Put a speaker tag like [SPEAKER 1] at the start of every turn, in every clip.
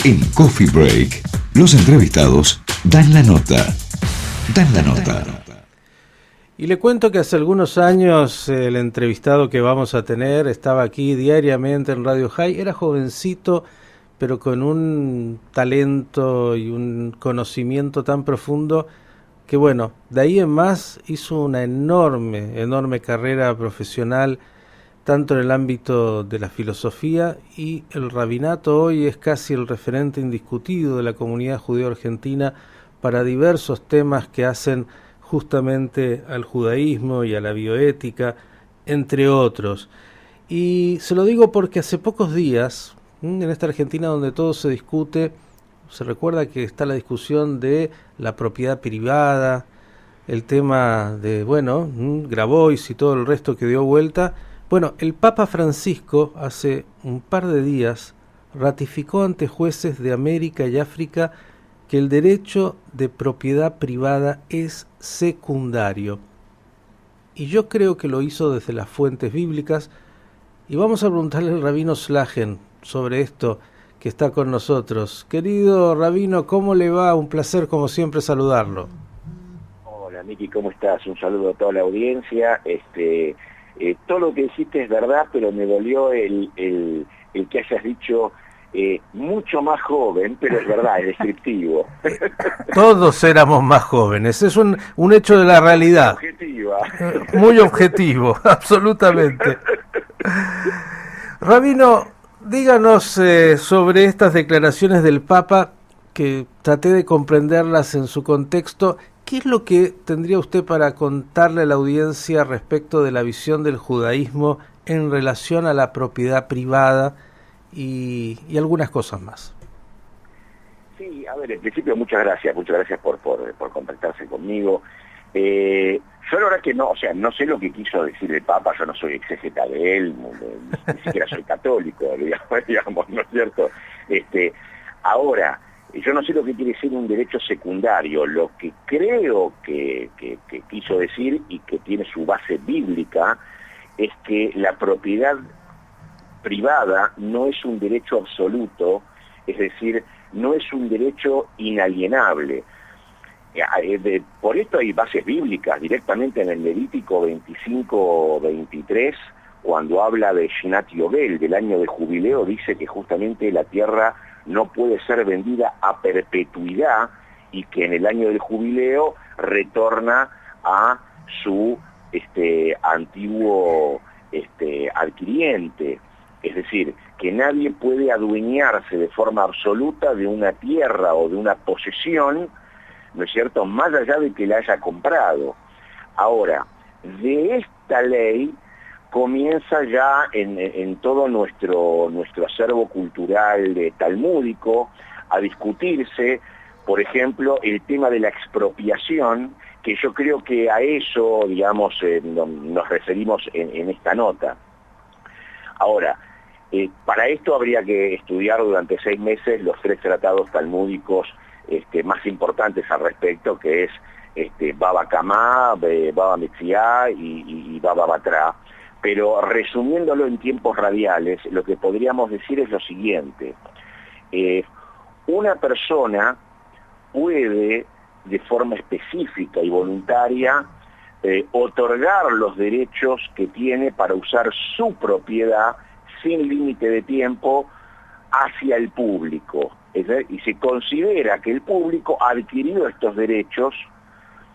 [SPEAKER 1] En Coffee Break, los entrevistados dan la nota. Dan la nota.
[SPEAKER 2] Y le cuento que hace algunos años el entrevistado que vamos a tener estaba aquí diariamente en Radio High. Era jovencito, pero con un talento y un conocimiento tan profundo que, bueno, de ahí en más hizo una enorme carrera profesional, tanto en el ámbito de la filosofía y el rabinato. Hoy es casi el referente indiscutido de la comunidad judeo-argentina para diversos temas que hacen justamente al judaísmo y a la bioética, entre otros. Y se lo digo porque hace pocos días, en esta Argentina donde todo se discute, se recuerda que está la discusión de la propiedad privada, el tema de, bueno, Grabois y todo el resto que dio vuelta. Bueno, el Papa Francisco hace un par de días ratificó ante jueces de América y África que el derecho de propiedad privada es secundario. Y yo creo que lo hizo desde las fuentes bíblicas. Y vamos a preguntarle al rabino Slagen sobre esto que está con nosotros. Querido rabino, ¿cómo le va? Un placer como siempre saludarlo.
[SPEAKER 3] Hola Miki, ¿cómo estás? Un saludo a toda la audiencia. Todo lo que dijiste es verdad, pero me dolió el que hayas dicho mucho más joven, pero es verdad, es descriptivo.
[SPEAKER 2] Todos éramos más jóvenes, es un hecho de la realidad.
[SPEAKER 3] Objetiva.
[SPEAKER 2] Muy objetivo, absolutamente. Rabino, díganos sobre estas declaraciones del Papa, que traté de comprenderlas en su contexto. ¿Qué es lo que tendría usted para contarle a la audiencia respecto de la visión del judaísmo en relación a la propiedad privada y algunas cosas más?
[SPEAKER 3] Sí, a ver, en principio muchas gracias por contactarse conmigo. Yo la verdad que no, o sea, no sé lo que quiso decir el Papa, yo no soy exégeta de él, ni siquiera soy católico, digamos, ¿no es cierto? Ahora, yo no sé lo que quiere decir un derecho secundario. Lo que creo que quiso decir y que tiene su base bíblica es que la propiedad privada no es un derecho absoluto, es decir, no es un derecho inalienable. Por esto hay bases bíblicas directamente en el Levítico 25-23, cuando habla de Shinat Yobel, del año de jubileo, dice que justamente la tierra no puede ser vendida a perpetuidad y que en el año del jubileo retorna a su antiguo adquiriente. Es decir, que nadie puede adueñarse de forma absoluta de una tierra o de una posesión, ¿no es cierto?, más allá de que la haya comprado. Ahora, de esta ley comienza ya en todo nuestro acervo cultural talmúdico a discutirse, por ejemplo, el tema de la expropiación, que yo creo que a eso, digamos, nos referimos en esta nota. Ahora, para esto habría que estudiar durante 6 meses los 3 tratados talmúdicos más importantes al respecto, que es Baba Kamá, Baba Metziá y Baba Batra. Pero resumiéndolo en tiempos radiales, lo que podríamos decir es lo siguiente. Una persona puede, de forma específica y voluntaria, otorgar los derechos que tiene para usar su propiedad sin límite de tiempo hacia el público. Y se considera que el público ha adquirido estos derechos,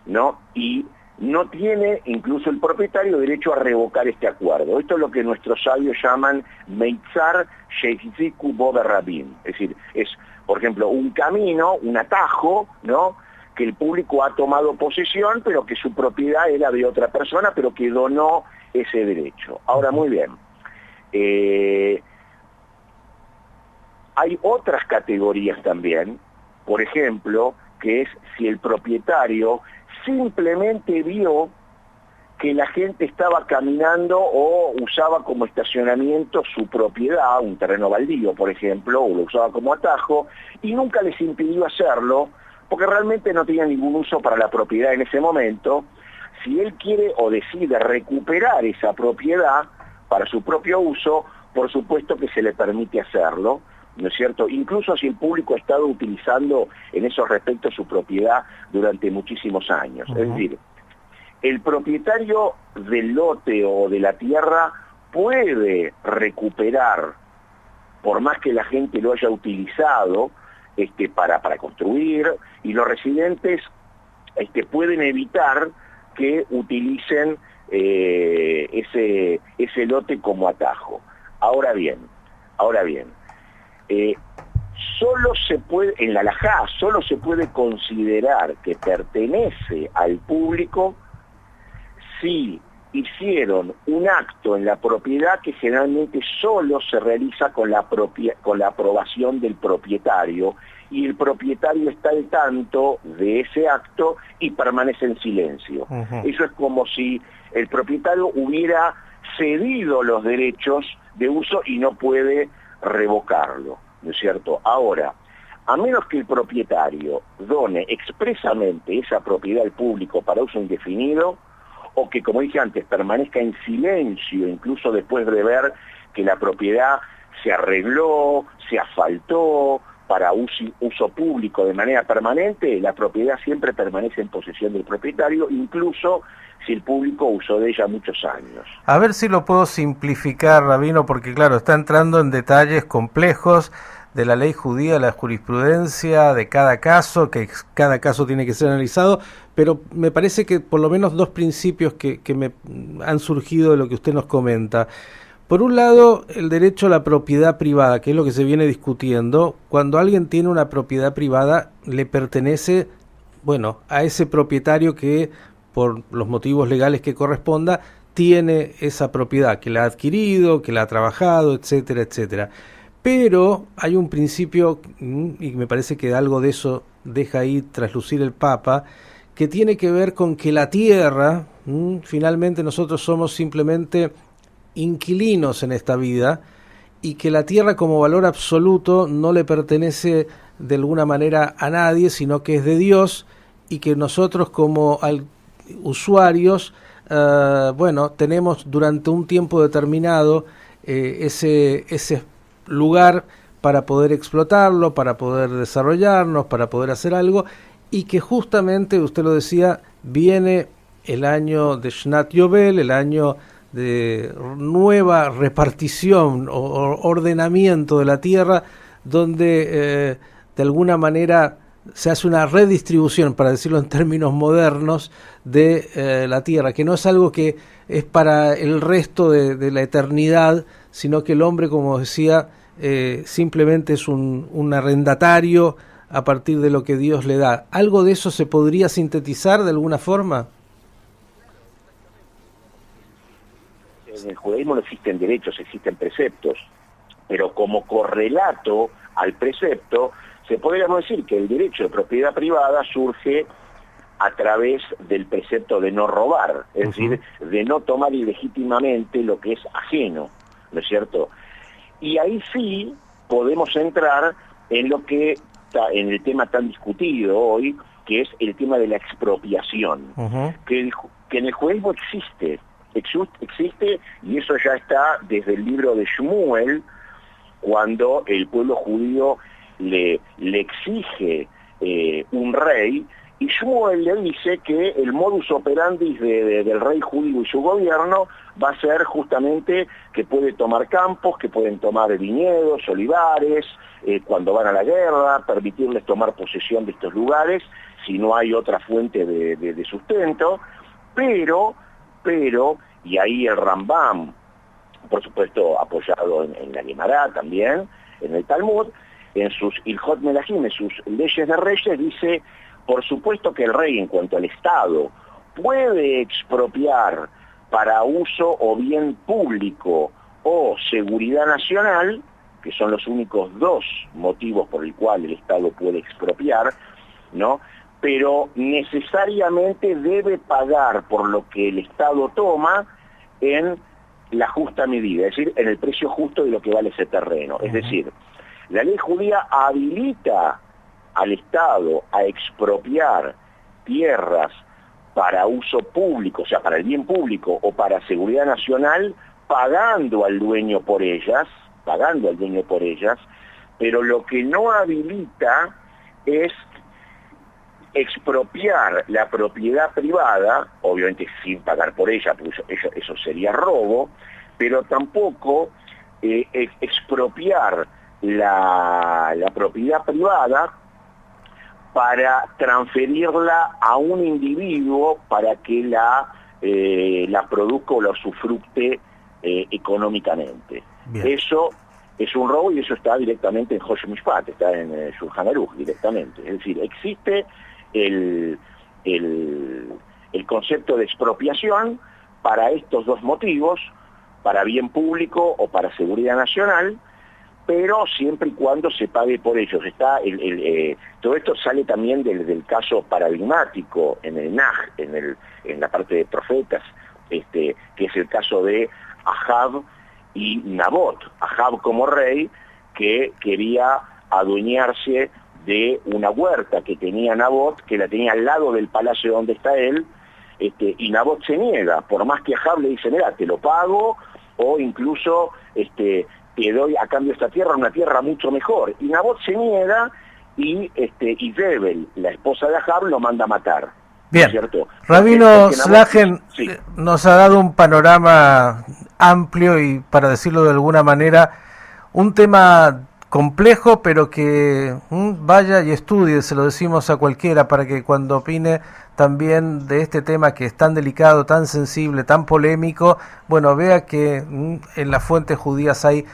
[SPEAKER 3] ¿no? Y no tiene, incluso el propietario, derecho a revocar este acuerdo. Esto es lo que nuestros sabios llaman Meitzar Sheikziku Boda Rabin. Es decir, es, por ejemplo, un camino, un atajo, ¿no?, que el público ha tomado posesión, pero que su propiedad era de otra persona, pero que donó ese derecho. Ahora, muy bien. Hay otras categorías también, por ejemplo, que es si el propietario simplemente vio que la gente estaba caminando o usaba como estacionamiento su propiedad, un terreno baldío, por ejemplo, o lo usaba como atajo, y nunca les impidió hacerlo, porque realmente no tenía ningún uso para la propiedad en ese momento. Si él quiere o decide recuperar esa propiedad para su propio uso, por supuesto que se le permite hacerlo, ¿no es cierto? Incluso si el público ha estado utilizando en esos respectos su propiedad durante muchísimos años. Es decir, el propietario del lote o de la tierra puede recuperar, por más que la gente lo haya utilizado para construir, y los residentes pueden evitar que utilicen ese lote como atajo. Ahora bien, solo se puede, en la halajá, solo se puede considerar que pertenece al público si hicieron un acto en la propiedad que generalmente solo se realiza con la aprobación del propietario, y el propietario está al tanto de ese acto y permanece en silencio. Eso es como si el propietario hubiera cedido los derechos de uso y no puede revocarlo, ¿no es cierto? Ahora, a menos que el propietario done expresamente esa propiedad al público para uso indefinido, o que, como dije antes, permanezca en silencio, incluso después de ver que la propiedad se arregló, se asfaltó para uso público de manera permanente, la propiedad siempre permanece en posesión del propietario, incluso si el público usó de ella muchos años.
[SPEAKER 2] A ver si lo puedo simplificar, Rabino, porque claro, está entrando en detalles complejos de la ley judía, la jurisprudencia de cada caso, que cada caso tiene que ser analizado, pero me parece que por lo menos dos principios que me han surgido de lo que usted nos comenta. Por un lado, el derecho a la propiedad privada, que es lo que se viene discutiendo. Cuando alguien tiene una propiedad privada, le pertenece, a ese propietario que, por los motivos legales que corresponda, tiene esa propiedad, que la ha adquirido, que la ha trabajado, etcétera, etcétera. Pero hay un principio, y me parece que algo de eso deja ahí traslucir el Papa, que tiene que ver con que la tierra, finalmente nosotros somos simplemente inquilinos en esta vida, y que la tierra como valor absoluto no le pertenece de alguna manera a nadie, sino que es de Dios, y que nosotros como usuarios, tenemos durante un tiempo determinado ese lugar para poder explotarlo, para poder desarrollarnos, para poder hacer algo, y que justamente, usted lo decía, viene el año de Shnat Yovel, el año de nueva repartición o ordenamiento de la tierra, donde de alguna manera se hace una redistribución, para decirlo en términos modernos, de la tierra, que no es algo que es para el resto de la eternidad, sino que el hombre, como decía, simplemente es un arrendatario a partir de lo que Dios le da. ¿Algo de eso se podría sintetizar de alguna forma?
[SPEAKER 3] En el judaísmo no existen derechos, existen preceptos, pero como correlato al precepto, se podríamos decir que el derecho de propiedad privada surge a través del precepto de no robar, es decir, de no tomar ilegítimamente lo que es ajeno, ¿no es cierto? Y ahí sí podemos entrar en lo que en el tema tan discutido hoy, que es el tema de la expropiación, que en el judaísmo existe, y eso ya está desde el libro de Shmuel, cuando el pueblo judío le exige un rey, y Shmuel le dice que el modus operandi del rey judío y su gobierno va a ser justamente que puede tomar campos, que pueden tomar viñedos, olivares, cuando van a la guerra, permitirles tomar posesión de estos lugares si no hay otra fuente de sustento, pero, y ahí el Rambam, por supuesto apoyado en la Guemará también, en el Talmud, en sus Ilhot Melahim, en sus leyes de reyes, dice, por supuesto que el rey, en cuanto al Estado, puede expropiar para uso o bien público o seguridad nacional, que son los únicos dos motivos por el cual el Estado puede expropiar, ¿no? Pero necesariamente debe pagar por lo que el Estado toma en la justa medida, es decir, en el precio justo de lo que vale ese terreno. Es decir, la ley judía habilita al Estado a expropiar tierras para uso público, o sea, para el bien público o para seguridad nacional, pagando al dueño por ellas, pero lo que no habilita es expropiar la propiedad privada, obviamente sin pagar por ella, porque eso sería robo, pero tampoco expropiar la propiedad privada para transferirla a un individuo para que la produzca o la usufructe económicamente.
[SPEAKER 2] Bien.
[SPEAKER 3] Eso es un robo y eso está directamente en Hoshe Mishpat, está en Shulchan Aruch directamente. Es decir, existe el concepto de expropiación para estos dos motivos, para bien público o para seguridad nacional, pero siempre y cuando se pague por ellos. Todo esto sale también del caso paradigmático en el Naj, en la parte de profetas, que es el caso de Ahab y Nabot. Ahab como rey que quería adueñarse de una huerta que tenía Nabot, que la tenía al lado del palacio donde está él, y Nabot se niega, por más que Ahab le dice, mira, te lo pago, o incluso te doy a cambio esta tierra, una tierra mucho mejor. Y Nabot se niega y Izebel, la esposa de Ahab, lo manda a matar.
[SPEAKER 2] Bien,
[SPEAKER 3] ¿Cierto?
[SPEAKER 2] Rabino Slagen
[SPEAKER 3] sí,
[SPEAKER 2] nos ha dado un panorama amplio y, para decirlo de alguna manera, un tema complejo, pero que vaya y estudie, se lo decimos a cualquiera, para que cuando opine también de este tema que es tan delicado, tan sensible, tan polémico, bueno, vea que en las fuentes judías hay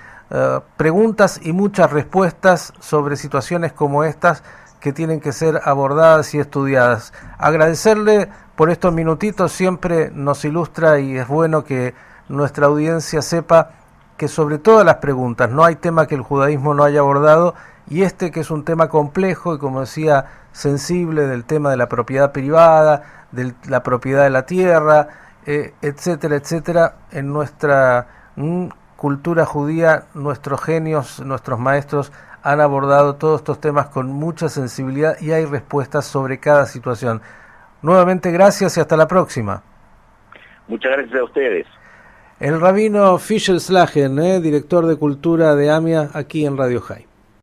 [SPEAKER 2] preguntas y muchas respuestas sobre situaciones como estas que tienen que ser abordadas y estudiadas. Agradecerle por estos minutitos, siempre nos ilustra y es bueno que nuestra audiencia sepa que sobre todas las preguntas no hay tema que el judaísmo no haya abordado, y que es un tema complejo y, como decía, sensible, del tema de la propiedad privada, de la propiedad de la tierra, etcétera, etcétera. En nuestra cultura judía, nuestros genios, nuestros maestros han abordado todos estos temas con mucha sensibilidad y hay respuestas sobre cada situación. Nuevamente gracias y hasta la próxima.
[SPEAKER 3] Muchas gracias a ustedes.
[SPEAKER 2] El rabino Fischel Slagen, director de Cultura de AMIA, aquí en Radio High.